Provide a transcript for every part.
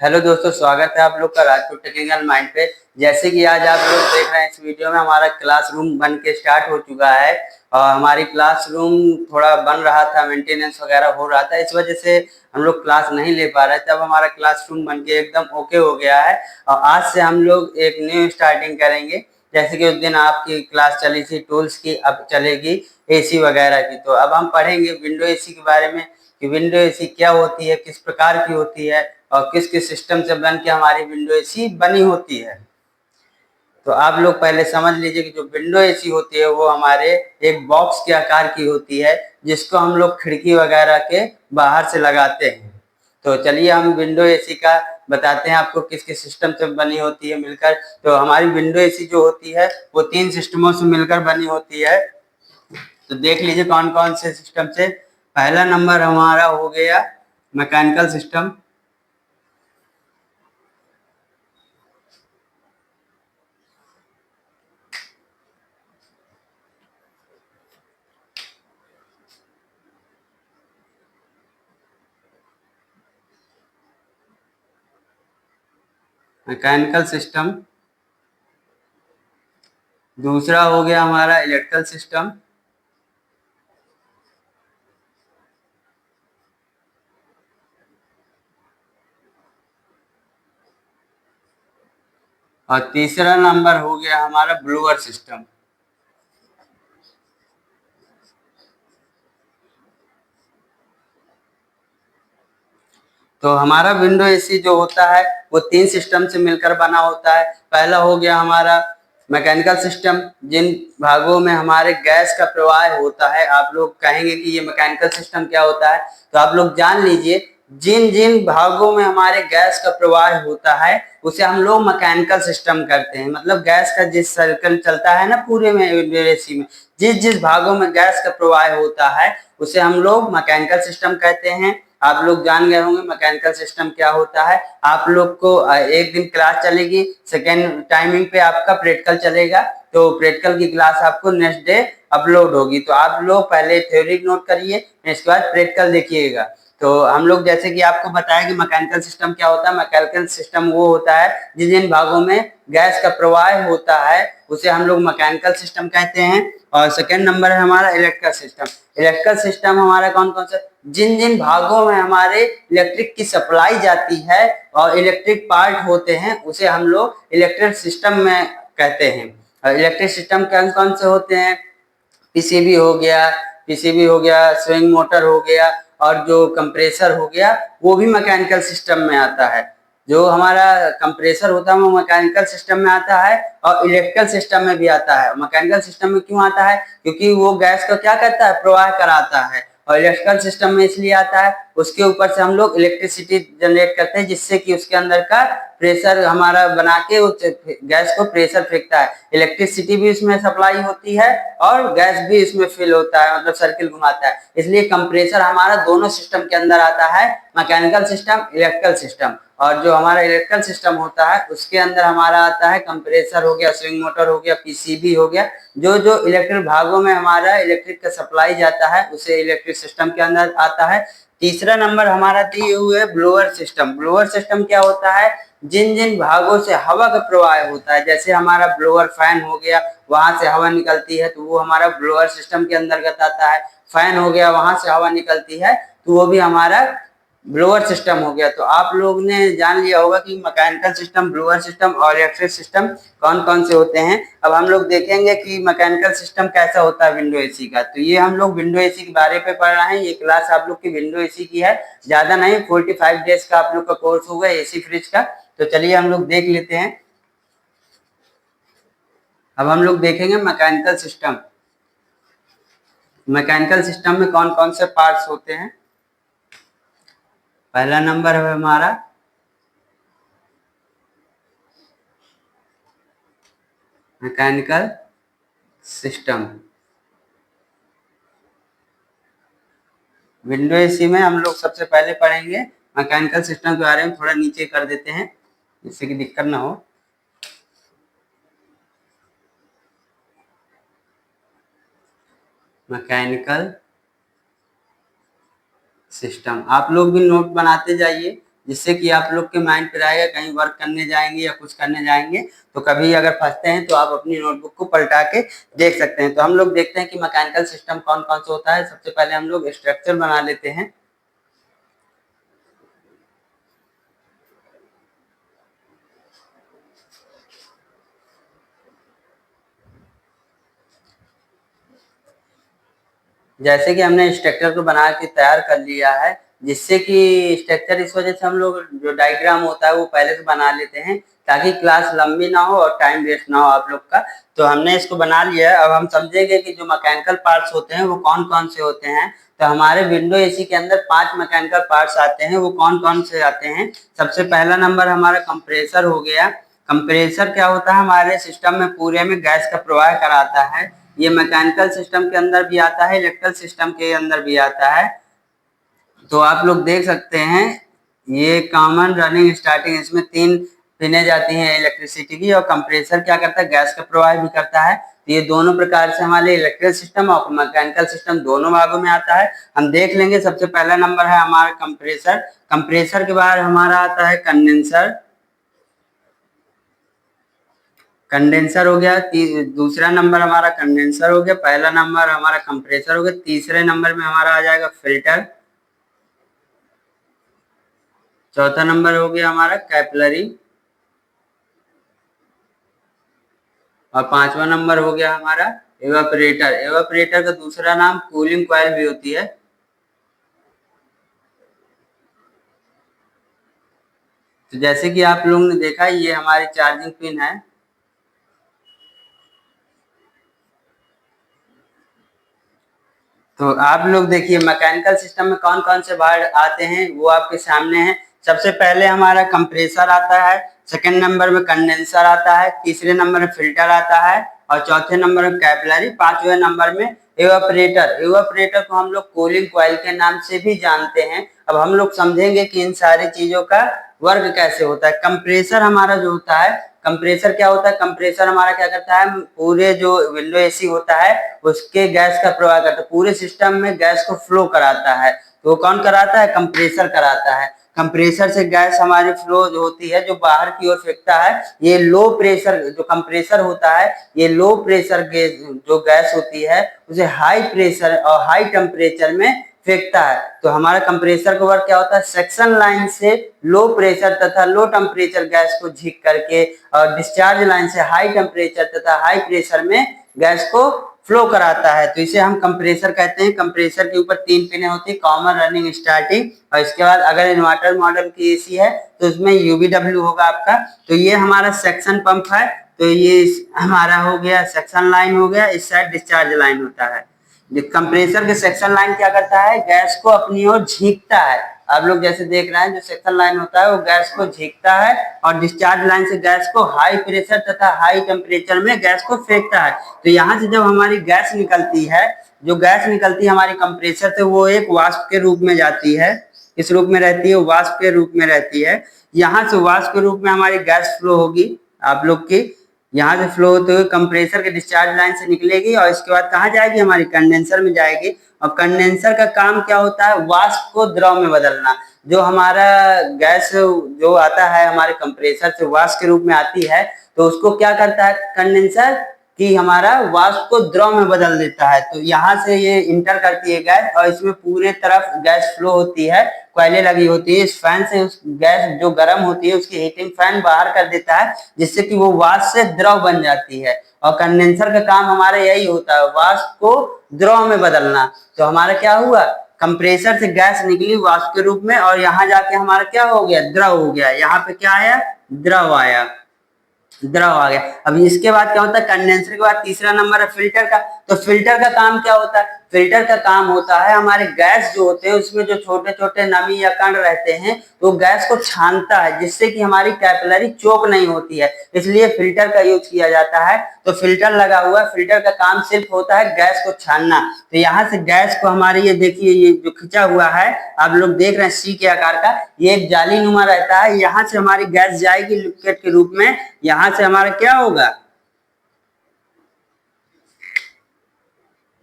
Hello दोस्तों, स्वागत है आप लोग का राजपूत टेक्निकल माइंड पे। जैसे कि आज आप लोग देख रहे हैं, इस वीडियो में हमारा क्लासरूम बन के स्टार्ट हो चुका है और हमारी क्लासरूम थोड़ा बन रहा था, मेंटेनेंस वगैरह हो रहा था, इस वजह से हम लोग क्लास नहीं ले पा रहे थे। अब हमारा क्लासरूम बन के एकदम ओके हो गया है और आज से हम लोग एक न्यू स्टार्टिंग करेंगे। जैसे कि उस दिन आपकी क्लास चली थी टूल्स की, अब चलेगी एसी वगैरह की। तो अब हम पढ़ेंगे विंडो एसी के बारे में कि विंडो एसी क्या होती है, किस प्रकार की होती है और किस किस सिस्टम से बन के हमारी विंडो एसी बनी होती है। तो आप लोग पहले समझ लीजिए कि जो विंडो एसी होती है वो हमारे एक बॉक्स के आकार की होती है, जिसको हम लोग खिड़की वगैरह के बाहर से लगाते हैं। तो चलिए हम विंडो एसी का बताते हैं आपको किस किस सिस्टम से बनी होती है मिलकर। तो हमारी विंडो एसी जो होती है वो 3 सिस्टमों से मिलकर बनी होती है। तो देख लीजिए कौन कौन से सिस्टम से। पहला नंबर हमारा हो गया मैकेनिकल सिस्टम। Mechanical system. दूसरा हो गया हमारा इलेक्ट्रिकल सिस्टम। और तीसरा नंबर हो गया हमारा ब्लोअर सिस्टम। तो हमारा विंडो एसी जो होता है वो 3 सिस्टम से मिलकर बना होता है। पहला हो गया हमारा मैकेनिकल सिस्टम, जिन भागों में हमारे गैस का प्रवाह होता है। आप लोग कहेंगे कि ये मैकेनिकल सिस्टम क्या होता है, तो आप लोग जान लीजिए जिन जिन भागों में हमारे गैस का प्रवाह होता है उसे हम लोग मैकेनिकल सिस्टम करते हैं। मतलब गैस का जिस सर्कल चलता है ना पूरे में विंडो एसी में, जिस जिस भागों में गैस का प्रवाह होता है उसे हम लोग मैकेनिकल सिस्टम कहते हैं। आप लोग जान गए होंगे मैकेनिकल सिस्टम क्या होता है। आप लोग को एक दिन क्लास चलेगी, सेकेंड टाइमिंग पे आपका प्रैक्टिकल चलेगा। तो प्रैक्टिकल की क्लास आपको नेक्स्ट डे अपलोड होगी। तो आप लोग पहले थ्योरी नोट करिए, इसके बाद प्रैक्टिकल देखिएगा। तो हम लोग जैसे कि आपको बताया कि मैकेनिकल सिस्टम क्या होता है। मैकेनिकल सिस्टम वो होता है जिन जिन भागों में गैस का प्रवाह होता है उसे हम लोग मैकेनिकल सिस्टम कहते हैं। और सेकेंड नंबर है हमारा इलेक्ट्रिकल सिस्टम। इलेक्ट्रिकल सिस्टम हमारा कौन कौन सा, जिन जिन भागों में हमारे इलेक्ट्रिक की सप्लाई जाती है और इलेक्ट्रिक पार्ट होते हैं उसे हम लोग इलेक्ट्रिक सिस्टम में कहते हैं। और इलेक्ट्रिक सिस्टम कौन कौन से होते हैं, पीसीबी हो गया, पीसीबी हो गया, स्विंग मोटर हो गया और जो कंप्रेसर हो गया वो भी मैकेनिकल सिस्टम में आता है। जो हमारा कंप्रेसर होता है वो मैकेनिकल सिस्टम में आता है और इलेक्ट्रिकल सिस्टम में भी आता है। मैकेनिकल सिस्टम में क्यों आता है, क्योंकि वो गैस का क्या करता है, प्रवाह कराता है। और इलेक्ट्रिकल सिस्टम में इसलिए आता है उसके ऊपर से हम लोग इलेक्ट्रिसिटी जनरेट करते हैं, जिससे कि उसके अंदर का प्रेशर हमारा बना के उस गैस को प्रेशर फेंकता है। इलेक्ट्रिसिटी भी इसमें सप्लाई होती है और गैस भी इसमें फिल होता है, मतलब सर्किल घुमाता है। इसलिए कंप्रेसर हमारा दोनों सिस्टम के अंदर आता है, मैकेनिकल सिस्टम, इलेक्ट्रिकल सिस्टम। और जो हमारा इलेक्ट्रिकल सिस्टम होता है उसके अंदर हमारा आता है कंप्रेसर हो गया, स्विंग मोटर हो गया, पीसीबी हो गया। जो जो इलेक्ट्रिक भागों में हमारा इलेक्ट्रिक का सप्लाई जाता है उसे इलेक्ट्रिक सिस्टम के अंदर आता है। तीसरा नंबर हमारा दिए हुए है ब्लोअर सिस्टम। ब्लोअर सिस्टम क्या होता है, जिन जिन भागों से हवा का प्रवाह होता है, जैसे हमारा ब्लोअर फैन हो गया, वहां से हवा निकलती है तो वो हमारा ब्लोअर सिस्टम के अंतर्गत आता है। फैन हो गया, वहां से हवा निकलती है तो वो भी हमारा ब्लोअर सिस्टम हो गया। तो आप लोग ने जान लिया होगा कि मैकेनिकल सिस्टम, ब्लोअर सिस्टम और इलेक्ट्रिक सिस्टम कौन कौन से होते हैं। अब हम लोग देखेंगे कि मैकेनिकल सिस्टम कैसा होता है विंडो एसी का। तो ये हम लोग विंडो एसी के बारे पे पढ़ रहे हैं। ये क्लास आप लोग की विंडो एसी की है, ज्यादा नहीं, 45 डेज का आप लोग का कोर्स होगा एसी फ्रिज का। तो चलिए हम लोग देख लेते हैं। अब हम लोग देखेंगे मैकेनिकल सिस्टम। मैकेनिकल सिस्टम में कौन कौन से पार्ट्स होते हैं। पहला नंबर है हमारा मैकेनिकल सिस्टम। विंडो एसी में हम लोग सबसे पहले पढ़ेंगे मैकेनिकल सिस्टम के बारे में। थोड़ा नीचे कर देते हैं जिससे कि दिक्कत ना हो। Mechanical system. आप लोग भी नोट बनाते जाइए, जिससे कि आप लोग के माइंड पे रहेगा, कहीं वर्क करने जाएंगे या कुछ करने जाएंगे तो कभी अगर फंसते हैं तो आप अपनी नोटबुक को पलटा के देख सकते हैं। तो हम लोग देखते हैं कि मैकेनिकल सिस्टम कौन कौन सा होता है। सबसे पहले हम लोग स्ट्रक्चर बना लेते हैं। जैसे कि हमने स्ट्रक्चर को बना के तैयार कर लिया है, जिससे कि स्ट्रक्चर इस वजह से हम लोग जो डायग्राम होता है वो पहले से बना लेते हैं, ताकि क्लास लंबी ना हो और टाइम वेस्ट ना हो आप लोग का। तो हमने इसको बना लिया है। अब हम समझेंगे कि जो मैकेनिकल पार्ट्स होते हैं वो कौन कौन से होते हैं। तो हमारे विंडो एसी के अंदर 5 मैकेनिकल पार्ट्स आते हैं। वो कौन कौन से आते हैं? सबसे पहला नंबर हमारा कंप्रेसर हो गया। कंप्रेसर क्या होता है? हमारे सिस्टम में पूरे में गैस का प्रवाह कराता है। ये मैकेनिकल सिस्टम के अंदर भी आता है, इलेक्ट्रिकल सिस्टम के अंदर भी आता है। तो आप लोग देख सकते हैं, ये कॉमन रनिंग स्टार्टिंग, इसमें 3 पिने जाती हैं इलेक्ट्रिसिटी की, और कंप्रेसर क्या करता है? गैस का प्रवाह भी करता है। तो ये दोनों प्रकार से हमारे इलेक्ट्रिकल सिस्टम और मैकेनिकल सिस्टम दोनों भागों में आता है। हम देख लेंगे। सबसे पहला नंबर है हमारा कंप्रेसर। कंप्रेसर के बाद हमारा आता है कंडेंसर। कंडेंसर हो गया। दूसरा नंबर हमारा कंडेंसर हो गया। पहला नंबर हमारा कंप्रेसर हो गया। तीसरे नंबर में हमारा आ जाएगा फिल्टर। चौथा नंबर हो गया हमारा कैपिलरी। और पांचवा नंबर हो गया हमारा एवापोरेटर। एवापोरेटर का दूसरा नाम कूलिंग कॉइल भी होती है। तो जैसे कि आप लोगों ने देखा, ये हमारी चार्जिंग पिन है। तो आप लोग देखिए, मैकेनिकल सिस्टम में कौन कौन से भाग आते हैं वो आपके सामने हैं। सबसे पहले हमारा कंप्रेसर आता है, सेकंड नंबर में कंडेंसर आता है, तीसरे नंबर में फिल्टर आता है, और चौथे नंबर में कैपिलरी, पांचवें नंबर में एवापोरेटर। एवापोरेटर को हम लोग कूलिंग कॉइल के नाम से भी जानते हैं। अब हम लोग समझेंगे कि इन सारी चीजों का वर्क कैसे होता है। कंप्रेसर हमारा जो होता है, कंप्रेसर क्या होता है? कंप्रेसर हमारा क्या करता है? पूरे जो विंडो एसी होता है उसके गैस का प्रवाह करता है, पूरे सिस्टम में गैस को फ्लो कराता है। तो कौन कराता है? कंप्रेसर कराता है। कंप्रेसर से गैस हमारी फ्लो जो होती है, जो बाहर की ओर फेंकता है। ये लो प्रेशर जो कंप्रेसर होता है, ये लो प्रेशर गैस जो गैस होती है उसे हाई प्रेशर और हाई टेम्परेचर में फेंकता है। तो हमारा कंप्रेसर का वर्क क्या होता है? सेक्शन लाइन से लो प्रेशर तथा लो टेम्परेचर गैस को झीक करके, और डिस्चार्ज लाइन से हाई टेम्परेचर तथा हाई प्रेशर में गैस को फ्लो कराता है। तो इसे हम कंप्रेसर कहते हैं। कंप्रेसर के ऊपर 3 पिने होती है, कॉमन रनिंग स्टार्टिंग, और इसके बाद अगर इन्वर्टर मॉडल की एसी है तो उसमें यूवीडब्ल्यू होगा आपका। तो ये हमारा सेक्शन पंप है। तो ये हमारा हो गया सेक्शन लाइन हो गया, इस साइड डिस्चार्ज लाइन होता है। कंप्रेसर के सेक्शन लाइन क्या करता है? गैस को अपनी ओर झींकता है। आप लोग जैसे देख रहे हैं, जो सेक्शन लाइन होता है वो गैस को झींकता है, और डिस्चार्ज लाइन से गैस को हाई प्रेशर तथा हाई टेम्परेचर में गैस को फेंकता है। तो यहाँ से जब हमारी गैस निकलती है, जो गैस निकलती है हमारी कंप्रेसर से, वो एक वाष्प के रूप में जाती है। किस रूप में रहती है? वाष्प के रूप में रहती है। यहाँ से वाष्प के रूप में हमारी गैस फ्लो होगी आप लोग की, यहाँ से फ्लो होते हुए कंप्रेसर के डिस्चार्ज लाइन से निकलेगी, और इसके बाद कहाँ जाएगी? हमारी कंडेंसर में जाएगी। और कंडेंसर का काम क्या होता है? वाष्प को द्रव में बदलना। जो हमारा गैस जो आता है हमारे कंप्रेसर से वाष्प के रूप में आती है, तो उसको क्या करता है कंडेंसर? कि हमारा वाष्प को द्रव में बदल देता है। तो यहाँ से ये इंटर करती है गैस, और इसमें पूरे तरफ गैस फ्लो होती है, कोयले लगी होती है। इस फैन से उस गैस जो गर्म होती है उसकी हीटिंग फैन बाहर कर देता है, जिससे कि वो वाष्प से द्रव बन जाती है। और कंडेंसर का काम हमारा यही होता है, वाष्प को द्रव में बदलना। तो हमारा क्या हुआ? कंप्रेसर से गैस निकली वाष्प के रूप में, और यहाँ जाके हमारा क्या हो गया? द्रव हो गया। यहाँ पे क्या आया? द्रव आया, द्रव आ गया। अब इसके बाद क्या होता है? कंडेंसर के बाद तीसरा नंबर है फिल्टर का। तो फिल्टर का काम क्या होता है? फिल्टर का काम होता है हमारे गैस जो होते हैं उसमें जो छोटे छोटे नमी या कण रहते हैं, तो गैस को छानता है, जिससे कि हमारी कैपिलरी चोक नहीं होती है। इसलिए फिल्टर का यूज किया जाता है। तो फिल्टर लगा हुआ है, फिल्टर का काम सिर्फ होता है गैस को छानना। तो यहाँ से गैस को हमारी, ये देखिए, ये जो खिंचा हुआ है आप लोग देख रहे हैं सी के आकार का, ये एक जाली नुमा रहता है। यहाँ से हमारी गैस जाएगी लिक्विड के रूप में। यहाँ से हमारा क्या होगा?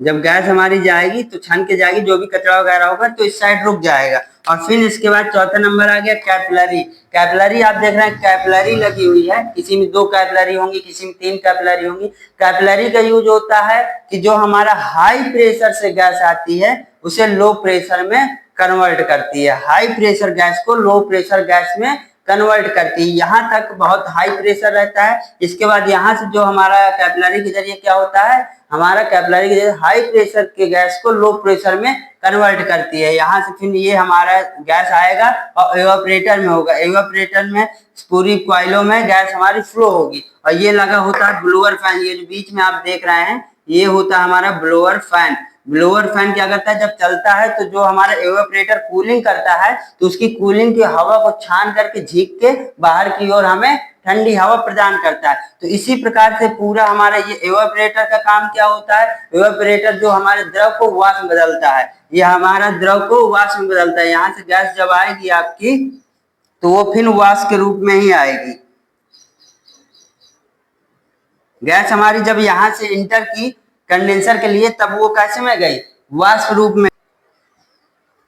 जब गैस हमारी जाएगी तो छन के जाएगी, जो भी कचरा वगैरह होगा तो इस साइड रुक जाएगा। और फिर इसके बाद चौथा नंबर आ गया कैपिलरी। कैपिलरी आप देख रहे हैं कैपिलरी लगी हुई है, किसी में 2 कैपिलरी होंगी, किसी में 3 कैपिलरी होंगी। कैपिलरी का यूज होता है कि जो हमारा हाई प्रेशर से गैस आती है उसे लो प्रेशर में कन्वर्ट करती है, हाई प्रेशर गैस को लो प्रेशर गैस में कन्वर्ट करती है। यहाँ तक बहुत हाई प्रेशर रहता है। इसके बाद यहाँ से जो हमारा कैपिलरी के जरिए क्या होता है, हमारा कैपिलरी के जरिए हाई प्रेशर के गैस को लो प्रेशर में कन्वर्ट करती है। यहाँ से फिर ये हमारा गैस आएगा और एवापोरेटर में होगा। एवापोरेटर में पूरी कॉइलों में गैस हमारी फ्लो होगी। और ये लगा होता है ब्लोअर फैन, ये जो बीच में आप देख रहे हैं ये होता है हमारा ब्लोअर फैन। ब्लोअर फैन क्या करता है, जब चलता है तो जो हमारा एवापोरेटर कूलिंग करता है तो उसकी कूलिंग की हवा को छान करके झीक के बाहर की ओर हमें ठंडी हवा प्रदान करता है। तो इसी प्रकार से पूरा हमारा ये एवापोरेटर का काम क्या होता है, एवापोरेटर जो हमारे द्रव को वाष्प में बदलता है, ये हमारा द्रव को वाष्प में बदलता है। यहाँ से गैस जब आएगी आपकी तो वो फिर वाष्प के रूप में ही आएगी। गैस हमारी जब यहाँ से इंटर की कंडेंसर के लिए तब वो कैसे में गई, वाष्प रूप में।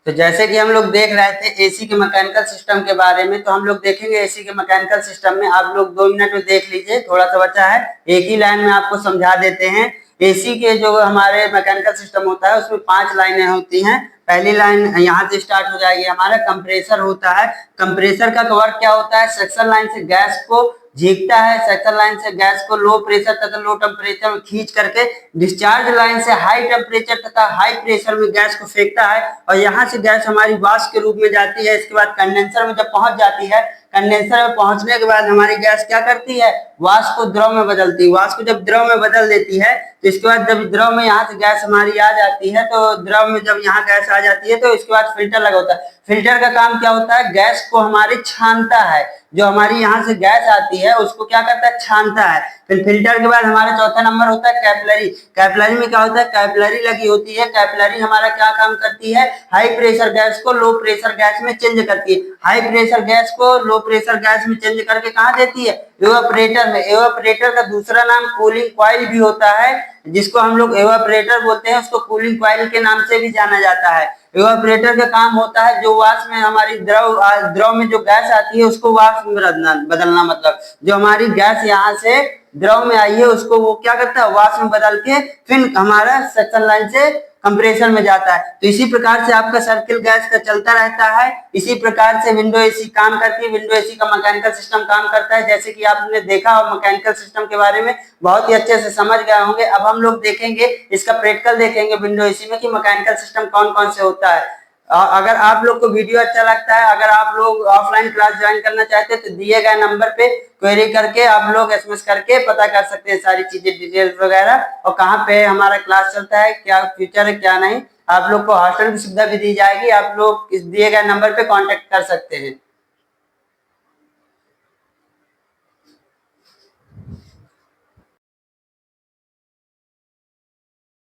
तो जैसे कि हम लोग देख रहे थे एसी के मैकेनिकल सिस्टम के बारे में, तो हम लोग देखेंगे एसी के मैकेनिकल सिस्टम में। आप लोग 2 मिनट में देख लीजिए, थोड़ा सा बचा है, एक ही लाइन में आपको समझा देते हैं। एसी के जो हमारे मैकेनिकल सिस्टम होता है उसमें 5 लाइनें होती हैं। पहली लाइन यहाँ से स्टार्ट हो जाएगी, हमारा कंप्रेसर होता है। कंप्रेसर का वर्क क्या होता है, सक्शन लाइन से गैस को झीकता है, सक्शन लाइन से गैस को लो प्रेशर तथा लो टेम्परेचर में खींच करके डिस्चार्ज लाइन से हाई टेम्परेचर तथा हाई प्रेशर में गैस को फेंकता है। और यहाँ से गैस हमारी वाष्प के रूप में जाती है। इसके बाद कंडेंसर में जब पहुंच जाती है, कंडेंसर में पहुंचने के बाद हमारी गैस क्या करती है, वाष्प को द्रव में बदलती है। वाष्प को जब द्रव में बदल देती है तो इसके बाद जब द्रव में यहाँ से गैस हमारी आ जाती है, तो द्रव में जब यहाँ गैस आ जाती है तो इसके बाद फिल्टर लगा होता है। फिल्टर का काम क्या होता है, गैस को हमारी छानता है। जो हमारी यहाँ से गैस आती है उसको क्या करता है, छानता है। फिर फिल्टर के बाद हमारा चौथा नंबर होता है कैपिलरी। कैपिलरी में क्या होता है, कैपिलरी लगी होती है। कैपिलरी हमारा क्या काम करती है, हाई प्रेशर गैस को लो प्रेशर गैस में चेंज करती है। हाई प्रेशर गैस को लो प्रेशर गैस में चेंज करके कहाँ देती है, एवापोरेटर में। एवापोरेटर का दूसरा नाम कूलिंग कॉइल भी होता है, जिसको हम लोग एवापोरेटर बोलते हैं, उसको कूलिंग कॉइल के नाम से भी जाना जाता है। एवापोरेटर का काम होता है जो वाष्प में हमारी द्रव में जो गैस आती है उसको वाष्प में बदलना, मतलब जो हमारी गैस यहाँ से द्रव में आई है उसको वो क्या करता है, वाष्प में बदल के फिर हमारा सक्शन लाइन से कंप्रेसर में जाता है। तो इसी प्रकार से आपका सर्किल गैस का चलता रहता है। इसी प्रकार से विंडो एसी काम करती है। विंडो एसी का मैकेनिकल सिस्टम काम करता है। जैसे कि आपने देखा और मैकेनिकल सिस्टम के बारे में बहुत ही अच्छे से समझ गए होंगे। अब हम लोग देखेंगे इसका प्रैक्टिकल देखेंगे विंडो एसी में कि मैकेनिकल सिस्टम कौन कौन से होता है। अगर आप लोग को वीडियो अच्छा लगता है, अगर आप लोग ऑफलाइन क्लास ज्वाइन करना चाहते हैं तो दिए गए नंबर पे क्वेरी करके आप लोग एसएमएस करके पता कर सकते हैं सारी चीजें, डिटेल्स वगैरह, और कहाँ पे हमारा क्लास चलता है, क्या फ्यूचर है क्या नहीं। आप लोग को हॉस्टल की सुविधा भी दी जाएगी। आप लोग इस दिए गए नंबर पे कांटेक्ट कर सकते हैं।